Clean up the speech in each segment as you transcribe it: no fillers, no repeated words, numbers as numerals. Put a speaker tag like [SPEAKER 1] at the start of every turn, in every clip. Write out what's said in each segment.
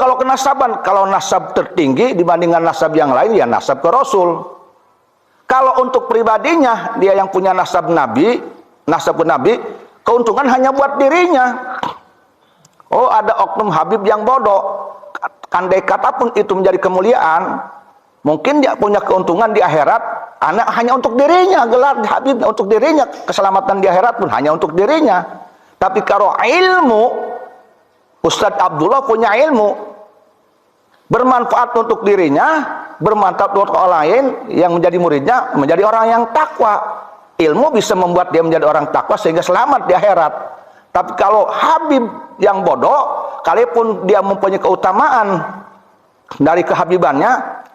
[SPEAKER 1] kalau kenasaban, kalau nasab tertinggi dibandingkan nasab yang lain, ya nasab ke Rasul. Kalau untuk pribadinya, dia yang punya nasab Nabi, nasab ke Nabi, keuntungan hanya buat dirinya. Oh, ada oknum Habib yang bodoh. Andai kata pun itu menjadi kemuliaan, mungkin dia punya keuntungan di akhirat, anak hanya untuk dirinya, gelar Habib untuk dirinya, keselamatan di akhirat pun hanya untuk dirinya. Tapi kalau ilmu, Ustadz Abdullah punya ilmu, bermanfaat untuk dirinya, bermanfaat untuk orang lain, yang menjadi muridnya menjadi orang yang takwa. Ilmu bisa membuat dia menjadi orang takwa sehingga selamat di akhirat. Tapi kalau Habib yang bodoh, kalaupun dia mempunyai keutamaan dari kehabibannya,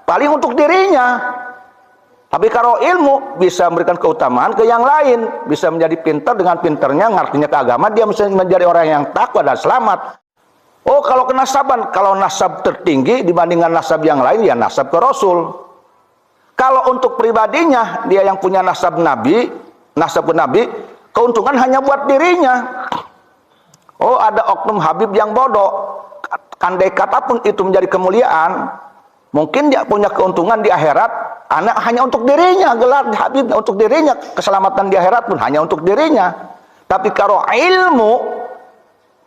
[SPEAKER 1] paling untuk dirinya. Tapi kalau ilmu bisa memberikan keutamaan ke yang lain, bisa menjadi pintar, dengan pintarnya ngartinya ke agama, dia bisa menjadi orang yang takwa dan selamat. Oh, kalau kenasaban, kalau nasab tertinggi dibandingkan nasab yang lain, ya nasab ke Rasul. Kalau untuk pribadinya, dia yang punya nasab Nabi, nasab ke Nabi, keuntungan hanya buat dirinya. Oh, ada oknum Habib yang bodoh. Andai kata pun itu menjadi kemuliaan, mungkin dia punya keuntungan di akhirat, anak hanya untuk dirinya, gelar Habib untuk dirinya, keselamatan di akhirat pun hanya untuk dirinya. Tapi kalau ilmu,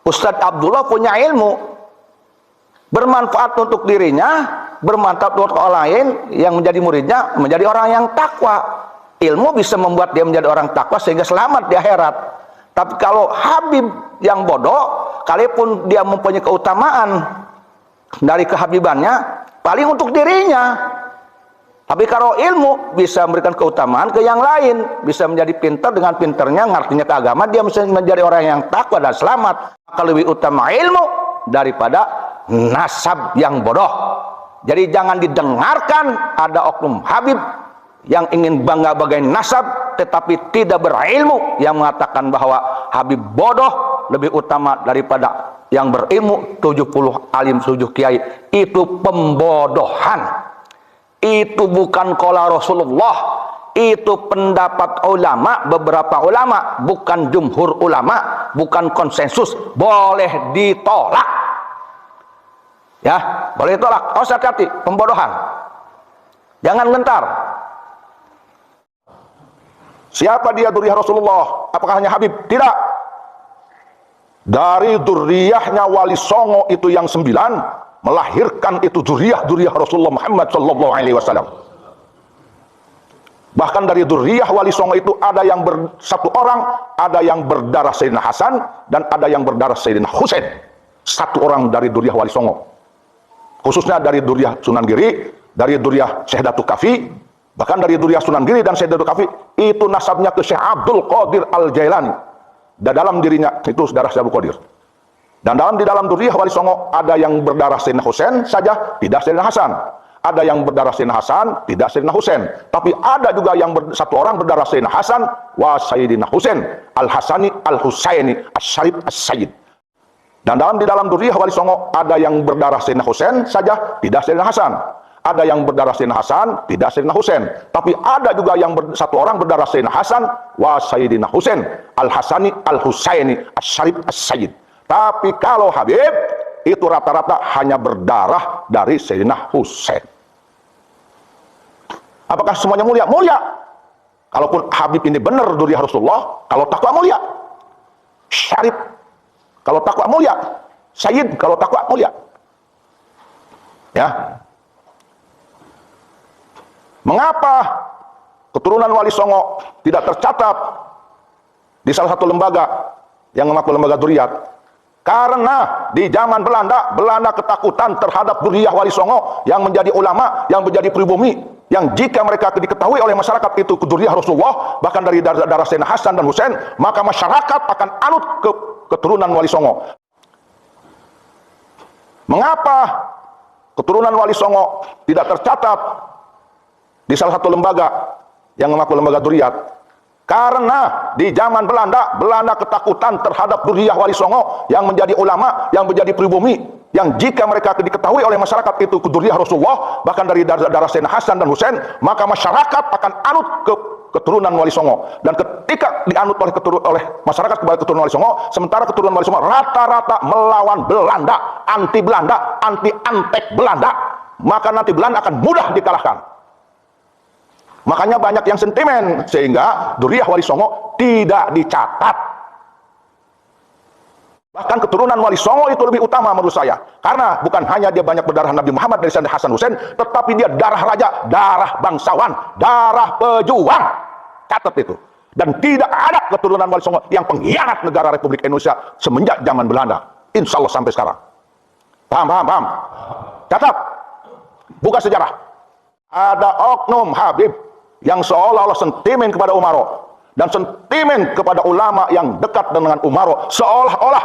[SPEAKER 1] Ustadz Abdullah punya ilmu, bermanfaat untuk dirinya, bermanfaat untuk orang lain, yang menjadi muridnya menjadi orang yang takwa. Ilmu bisa membuat dia menjadi orang takwa sehingga selamat di akhirat. Tapi kalau Habib yang bodoh, kalaupun dia mempunyai keutamaan dari kehabibannya, paling untuk dirinya. Tapi kalau ilmu bisa memberikan keutamaan ke yang lain, bisa menjadi pintar, dengan pintarnya ngartinya ke agama, dia bisa menjadi orang yang takwa dan selamat. Maka lebih utama ilmu daripada nasab yang bodoh. Jadi jangan didengarkan ada oknum Habib yang ingin bangga bagai nasab tetapi tidak berilmu, yang mengatakan bahwa Habib bodoh lebih utama daripada yang berilmu 70 alim 7 kiai. Itu pembodohan. Itu bukan qala Rasulullah, itu pendapat ulama, beberapa ulama, bukan jumhur ulama, bukan konsensus. Boleh ditolak, ya, boleh ditolak. Oh, hati-hati, pembodohan, jangan gentar. Siapa dia dzurriyyah Rasulullah? Apakah hanya Habib? Tidak. Dari dzurriyyahnya Wali Songo itu yang 9, melahirkan itu dzurriyyah Rasulullah Muhammad sallallahu alaihi wasallam. Bahkan dari dzurriyyah Wali Songo itu ada yang satu orang, ada yang berdarah Sayyidina Hasan dan ada yang berdarah Sayyidina Husain. Satu orang dari dzurriyyah Wali Songo. Khususnya dari dzurriyyah Sunan Giri, dari dzurriyyah Syekh Datuk Kafi, bahkan dari dzurriyyah Sunan Giri dan Syekh Datuk Kafi, itu nasabnya ke Syekh Abdul Qadir Al-Jailani. Dan dalam dirinya itu saudara Syekh Abdul Qadir. Dan di dalam dzurriyyah Wali Songo ada yang berdarah Sayyidina Husain saja, tidak Sayyidina Hasan. Ada yang berdarah Sayyidina Hasan, tidak Sayyidina Husain. Tapi ada juga yang satu orang berdarah Sayyidina Hasan wa Sayyidina Husain, Al-Hasani Al-Husaini Asy-Syarif As-Sayyid. Dan di dalam dzurriyyah Wali Songo ada yang berdarah Sayyidina Husain saja, tidak Sayyidina Hasan. Ada yang berdarah Sayyidina Hasan, tidak Sayyidina Husain. Tapi ada juga yang satu orang berdarah Sayyidina Hasan wa Sayyidina Husain, Al-Hasani Al-Husaini Asy-Syarif As-Sayyid. Tapi kalau Habib itu rata-rata hanya berdarah dari Sayyidina Husain. Apakah semuanya mulia? Mulia. Kalaupun Habib ini benar dzurriyyah Rasulullah, kalau takwa mulia. Syarif kalau takwa mulia. Sayyid kalau takwa mulia. Ya. Mengapa keturunan Wali Songo tidak tercatat di salah satu lembaga yang mengaku lembaga dzurriyyah? Karena di zaman Belanda, Belanda ketakutan terhadap dzurriyyah Wali Songo yang menjadi ulama, yang menjadi pribumi, yang jika mereka diketahui oleh masyarakat itu dzurriyyah Rasulullah, bahkan dari darah Sayyidina Hasan dan Husain, maka masyarakat akan anut ke keturunan Wali Songo. Mengapa keturunan Wali Songo tidak tercatat di salah satu lembaga yang mengaku lembaga dzurriyyah? Karena di zaman Belanda, Belanda ketakutan terhadap dzurriyyah Wali Songo yang menjadi ulama, yang menjadi pribumi, yang jika mereka diketahui oleh masyarakat itu dzurriyyah Rasulullah, bahkan dari darah Sayyidina Hasan dan Husain, maka masyarakat akan anut ke keturunan Wali Songo. Dan ketika dianut oleh masyarakat kepada keturunan Wali Songo, sementara keturunan Wali Songo rata-rata melawan Belanda, anti antek Belanda, maka nanti Belanda akan mudah dikalahkan. Makanya banyak yang sentimen, sehingga Dzurriyyah Wali Songo tidak dicatat. Bahkan keturunan Wali Songo itu lebih utama menurut saya, karena bukan hanya dia banyak berdarah Nabi Muhammad dari Sayyidina Hasan Hussein, tetapi dia darah raja, darah bangsawan, darah pejuang. Catat itu. Dan tidak ada keturunan Wali Songo yang pengkhianat negara Republik Indonesia semenjak zaman Belanda, insya Allah sampai sekarang. Paham? Catat, buka sejarah. Ada oknum Habib yang seolah-olah sentimen kepada Umaro dan sentimen kepada ulama yang dekat dengan Umaro, seolah-olah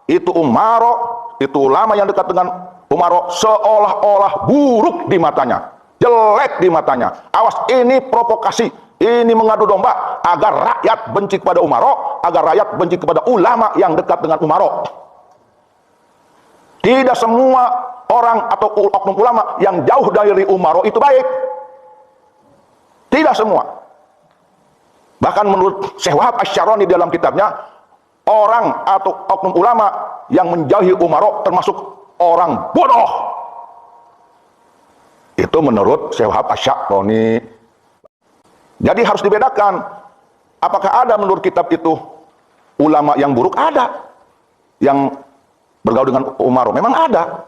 [SPEAKER 1] itu Umaro, itu ulama yang dekat dengan Umaro seolah-olah buruk di matanya, jelek di matanya. Awas, ini provokasi, ini mengadu domba agar rakyat benci kepada Umaro, agar rakyat benci kepada ulama yang dekat dengan Umaro. Tidak semua orang atau oknum ulama yang jauh dari Umaro itu baik, tidak semua. Bahkan menurut Syekh Wahab Asy-Syarani dalam kitabnya, orang atau oknum ulama yang menjauhi Umaro termasuk orang bodoh. Itu menurut Syekh Wahab Asy-Syarani. Jadi harus dibedakan, apakah ada menurut kitab itu ulama yang buruk? Ada. Yang bergaul dengan Umaro memang ada.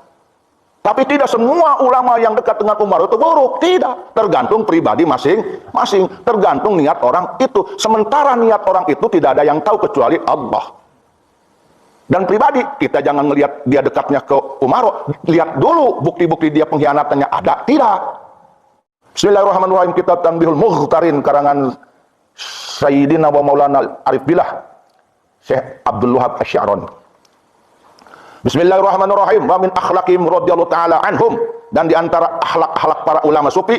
[SPEAKER 1] Tapi tidak semua ulama yang dekat dengan Umar itu buruk, tidak. Tergantung pribadi masing-masing, tergantung niat orang itu. Sementara niat orang itu tidak ada yang tahu kecuali Allah. Dan pribadi, kita jangan melihat dia dekatnya ke Umar, lihat dulu bukti-bukti dia pengkhianatannya ada, tidak. Bismillahirrahmanirrahim, kitab Tanbihul Mughtarin karangan Sayyidina wa Maulana Arif Billah Syekh Abdul Wahab Asy-Syarani. Bismillahirrahmanirrahim. Wa min akhlaqihim radhiyallahu taala anhum, dan di antara akhlak-akhlak para ulama sufi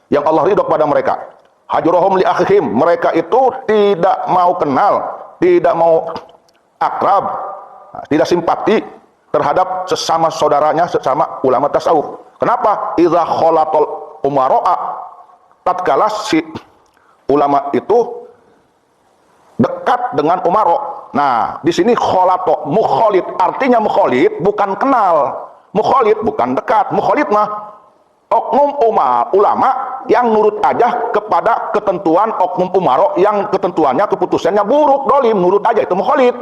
[SPEAKER 1] yang Allah ridho kepada mereka, hajruhum li akhihim, mereka itu tidak mau kenal, tidak mau akrab, tidak simpati terhadap sesama saudaranya, sesama ulama tasawuf. Kenapa? Idza khalatul umara'a, tatkala si ulama itu dekat dengan umaro. Nah, di sini kholato, mukholid, artinya mukholid bukan kenal, mukholid bukan dekat, mukholid mah oknum ulama yang nurut aja kepada ketentuan oknum umaro yang ketentuannya, keputusannya buruk, dolim, nurut aja, itu mukholid.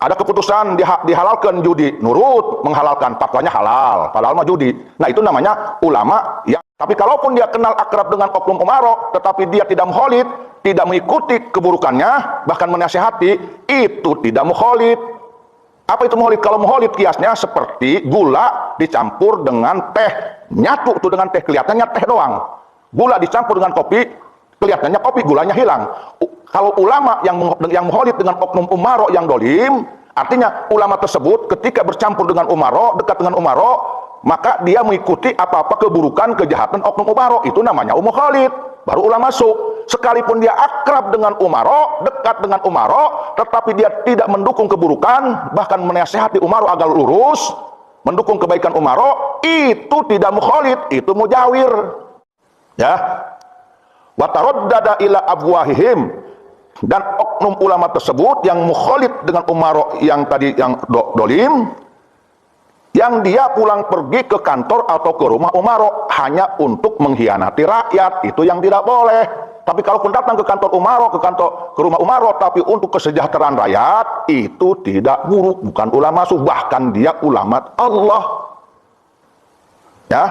[SPEAKER 1] Ada keputusan dihalalkan judi, nurut, menghalalkan, fatwanya halal, padahal mah judi. Nah, itu namanya ulama yang, tapi kalaupun dia kenal akrab dengan oknum umaro, tetapi dia tidak mukholid, tidak mengikuti keburukannya, bahkan menasihati, itu tidak mukholid. Apa itu mukholid? Kalau mukholid kiasnya seperti gula dicampur dengan teh, nyatu itu dengan teh, kelihatannya teh doang. Gula dicampur dengan kopi, kelihatannya kopi, gulanya hilang. Kalau ulama yang mukholid dengan oknum umaro yang dolim, artinya ulama tersebut ketika bercampur dengan umaro, dekat dengan umaro, maka dia mengikuti apa-apa keburukan, kejahatan oknum umaro, itu namanya mukholid. Baru ulama masuk. Sekalipun dia akrab dengan umaro, dekat dengan umaro, tetapi dia tidak mendukung keburukan, bahkan menasihati umaro agar lurus, mendukung kebaikan umaro, itu tidak mukholid, itu mujawir. Ya. Wa taraddada ila abwahihim, dan oknum ulama tersebut yang mukholid dengan umaro yang tadi yang dolim, yang dia pulang pergi ke kantor atau ke rumah umaro hanya untuk mengkhianati rakyat, itu yang tidak boleh. Tapi kalaupun datang ke kantor umaro, ke rumah umaro, tapi untuk kesejahteraan rakyat, itu tidak buruk, bukan ulama suh, bahkan dia ulama Allah. Ya,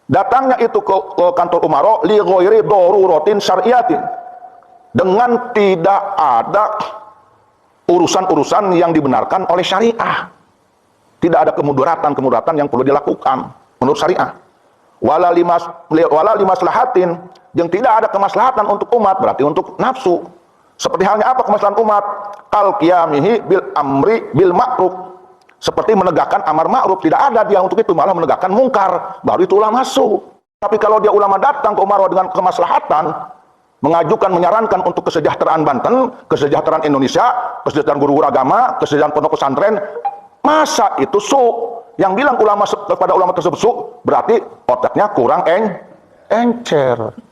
[SPEAKER 1] datangnya itu ke kantor umaro li ghairi daruratin syar'iyatin, dengan tidak ada urusan-urusan yang dibenarkan oleh syariah. Tidak ada kemudaratan yang perlu dilakukan menurut syariah. Wala limaslahatin, yang tidak ada kemaslahatan untuk umat, berarti untuk nafsu. Seperti halnya apa kemaslahatan umat? Al-qiyamihi bil amri bil ma'ruf, seperti menegakkan amar ma'ruf, tidak ada dia untuk itu, malah menegakkan mungkar, baru itu ulama masuk. Tapi kalau dia ulama datang ke umaro dengan kemaslahatan, mengajukan, menyarankan untuk kesejahteraan Banten, kesejahteraan Indonesia, kesejahteraan guru-guru agama, kesejahteraan pondok pesantren, masa itu su? Yang bilang ulama kepada ulama tersebut su, berarti otaknya kurang encer.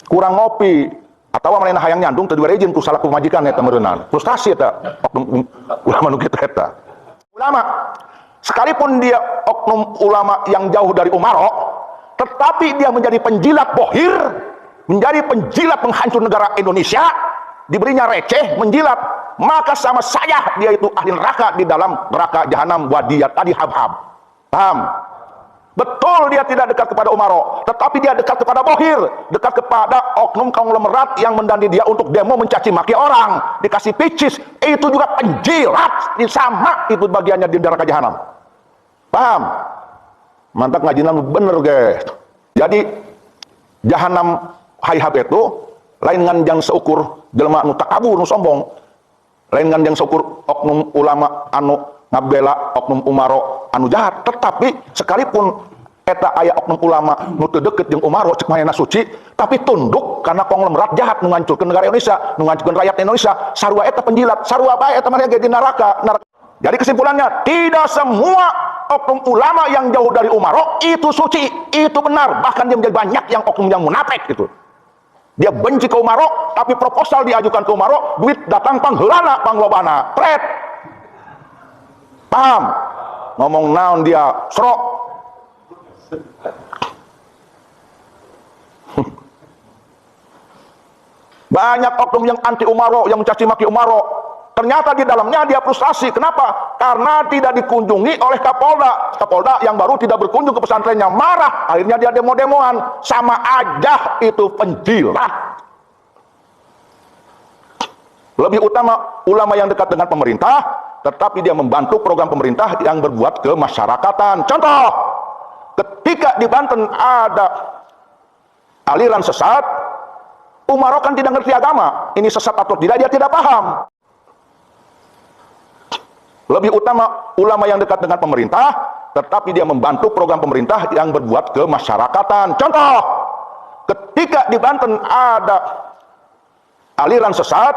[SPEAKER 1] kurang ngopi, atau malena hayang nyandung teu izin ku salah pemajikan eta meureunna. Frustasi eta oknum ulama nu kitu eta. Ulama sekalipun dia oknum ulama yang jauh dari umaro, tetapi dia menjadi penjilat bohir, menjadi penjilat penghancur negara Indonesia, diberinya receh menjilat, maka sama saya dia itu ahli neraka di dalam neraka jahanam wadiyat tadi habhab. Paham? Betul dia tidak dekat kepada umaro, tetapi dia dekat kepada bohir, dekat kepada oknum konglomerat yang mendandi dia untuk demo mencaci maki orang, dikasih picis, itu juga penjilat, sama itu bagiannya di neraka jahanam. Paham? Mantap ngajinan bener guys. Jadi jahanam haihab itu lain ngan yang seukur jelema nu takabur nu sombong, lain ngan yang seukur oknum ulama anu ngabela oknum umaro anu jahat. Tetapi sekalipun eta aya oknum ulama nu teu deukeut jeung umaro cek manehna suci, tapi tunduk karena konglomerat jahat nu ngancurkeun negara Indonesia, nu ngancurkeun rakyat Indonesia, sarua eta penjilat, sarua bae eta maneh ge di neraka. Jadi kesimpulannya, tidak semua oknum ulama yang jauh dari umaro itu suci, itu benar. Bahkan dia menjadi banyak yang oknum yang munafik gitu. Dia benci ke umaro, tapi proposal diajukan ke umaro, duit datang pangheulana panglobana, pret. Paham? Ngomong naon dia, serok. Banyak oknum yang anti umaro, yang mencaci maki umaro. Ternyata di dalamnya dia frustasi. Kenapa? Karena tidak dikunjungi oleh Kapolda. Kapolda yang baru tidak berkunjung ke pesantrennya, marah. Akhirnya dia demo-demoan. Sama aja itu penjilat. Lebih utama ulama yang dekat dengan pemerintah, tetapi dia membantu program pemerintah yang berbuat kemasyarakatan. Contoh, ketika di Banten ada aliran sesat, umaro kan tidak ngerti agama. Ini sesat atau tidak, dia tidak paham. Lebih utama ulama yang dekat dengan pemerintah, tetapi dia membantu program pemerintah yang berbuat kemasyarakatan. Contoh, ketika di Banten ada aliran sesat,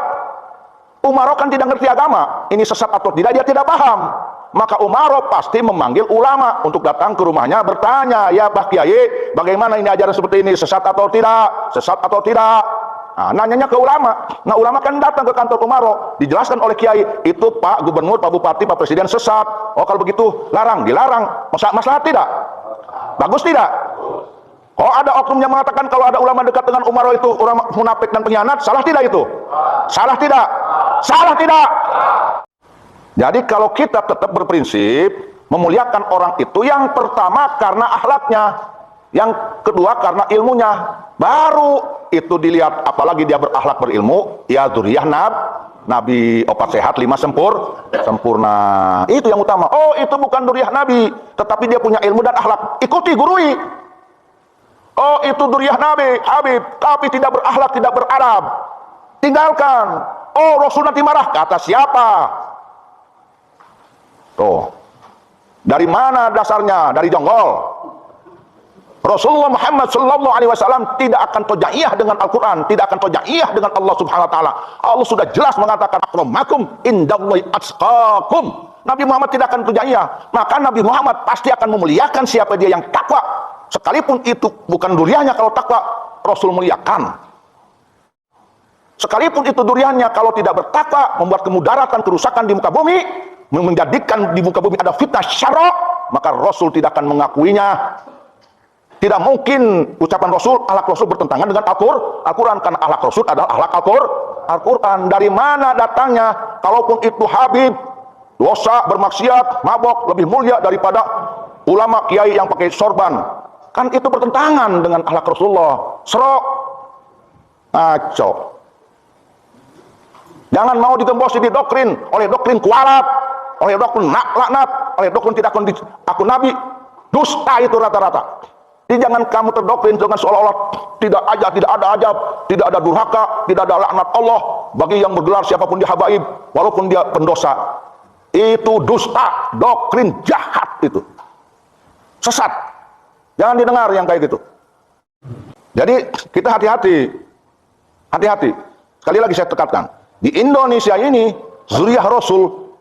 [SPEAKER 1] umaro kan tidak ngerti agama. Ini sesat atau tidak, dia tidak paham. Maka umaro pasti memanggil ulama untuk datang ke rumahnya bertanya, ya Pak Kiai, bagaimana ini ajaran seperti ini, sesat atau tidak? Sesat atau tidak? Nah, nanyanya ke ulama. Nah, ulama kan datang ke kantor umaro, dijelaskan oleh kiai, itu Pak Gubernur, Pak Bupati, Pak Presiden sesat. Oh, kalau begitu larang, dilarang. Masalah tidak? Bagus tidak? Oh, ada oknum yang mengatakan kalau ada ulama dekat dengan umaro itu ulama munafik dan pengkhianat, salah tidak itu? Salah tidak? Salah tidak? Jadi kalau kita tetap berprinsip memuliakan orang itu, yang pertama karena akhlaknya, yang kedua karena ilmunya, baru itu dilihat. Apalagi dia berakhlak berilmu, ya dzurriyyah Nabi opat sehat 5 sempurna, itu yang utama. Oh, itu bukan dzurriyyah Nabi, tetapi dia punya ilmu dan akhlak, ikuti, gurui. Oh, itu dzurriyyah Nabi Habib, tapi tidak berakhlak, tidak beradab, tinggalkan. Oh, Rasul nanti marah, kata siapa? Tuh, dari mana dasarnya? Dari jonggol. Rasulullah Muhammad sallallahu alaihi wasallam tidak akan tojaiyah dengan Al-Quran, tidak akan tojaiyah dengan Allah subhanahu wa ta'ala. Allah sudah jelas mengatakan akramakum indallahi atqakum. Nabi Muhammad tidak akan tojaiyah, maka Nabi Muhammad pasti akan memuliakan siapa dia yang takwa, sekalipun itu bukan duriannya. Kalau takwa, Rasul muliakan. Sekalipun itu duriannya, kalau tidak bertakwa, membuat kemudaratan, kerusakan di muka bumi, menjadikan di muka bumi ada fitnah syara, maka Rasul tidak akan mengakuinya. Tidak mungkin ucapan Rasul, akhlak Rasul bertentangan dengan Al-Quran, karena akhlak Rasul adalah akhlak Al-Quran. Dari mana datangnya? Kalaupun itu Habib, dosa, bermaksiat, mabok, lebih mulia daripada ulama kiai yang pakai sorban. Kan itu bertentangan dengan akhlak Rasulullah. Serok, ngaco. Jangan mau digembosi di doktrin, oleh doktrin kualat, oleh doktrin laknat, oleh doktrin tidak akun Nabi. Dusta itu rata-rata. Jadi jangan kamu terdoktrin dengan seolah-olah tidak ada ajab, tidak ada durhaka, tidak ada laknat Allah bagi yang bergelar siapapun dia habaib, walaupun dia pendosa. Itu dusta, doktrin jahat itu. Sesat. Jangan didengar yang kayak gitu. Jadi kita hati-hati. Hati-hati. Sekali lagi saya tekankan, di Indonesia ini zuriyah Rasul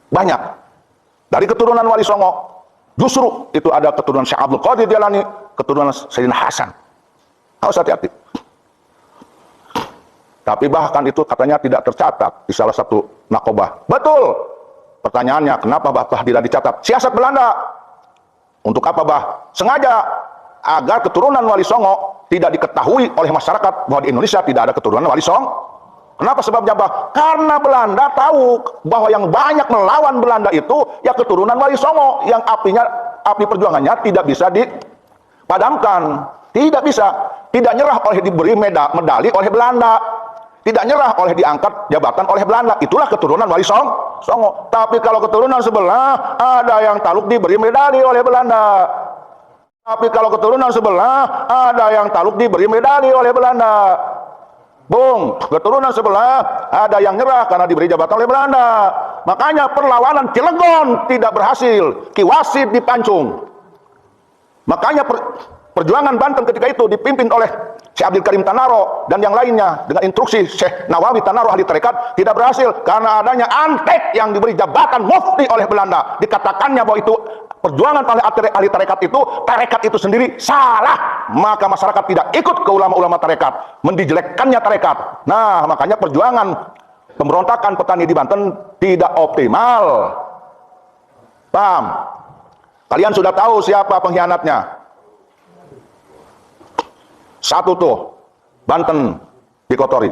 [SPEAKER 1] banyak. Dari keturunan Wali Songo, justru itu ada keturunan Syekh Abdul Qadir Jailani, keturunan Sayyidina Hasan. Harus hati-hati. Tapi bahkan itu katanya tidak tercatat di salah satu nakobah. Betul. Pertanyaannya, kenapa bah tidak dicatat? Siasat Belanda. Untuk apa bah? Sengaja agar keturunan Wali Songo tidak diketahui oleh masyarakat bahwa di Indonesia tidak ada keturunan Wali Songo. Kenapa sebabnya bah? Karena Belanda tahu bahwa yang banyak melawan Belanda itu ya keturunan Wali Songo yang api perjuangannya tidak bisa dipadamkan, tidak bisa, tidak nyerah oleh diberi medali oleh Belanda, tidak nyerah oleh diangkat jabatan oleh Belanda. Itulah keturunan Wali Songo. Tapi kalau keturunan sebelah ada yang taluk diberi medali oleh Belanda. Tapi kalau keturunan sebelah ada yang taluk diberi medali oleh Belanda. Bung, keturunan sebelah ada yang nyerah karena diberi jabatan oleh Belanda. Makanya perlawanan Cilegon tidak berhasil. Ki Wasid dipancung. Makanya perjuangan Banten ketika itu dipimpin oleh Syekh Abdul Karim Tanaro dan yang lainnya dengan instruksi Syekh Nawawi Tanaro ahli tarekat tidak berhasil karena adanya antek yang diberi jabatan mufti oleh Belanda. Dikatakannya bahwa itu perjuangan oleh ahli tarekat itu sendiri salah, maka masyarakat tidak ikut ke ulama-ulama tarekat, mendijelekkannya tarekat. Nah, makanya perjuangan pemberontakan petani di Banten tidak optimal. Paham? Kalian sudah tahu siapa pengkhianatnya? Satu tuh, Banten dikotori.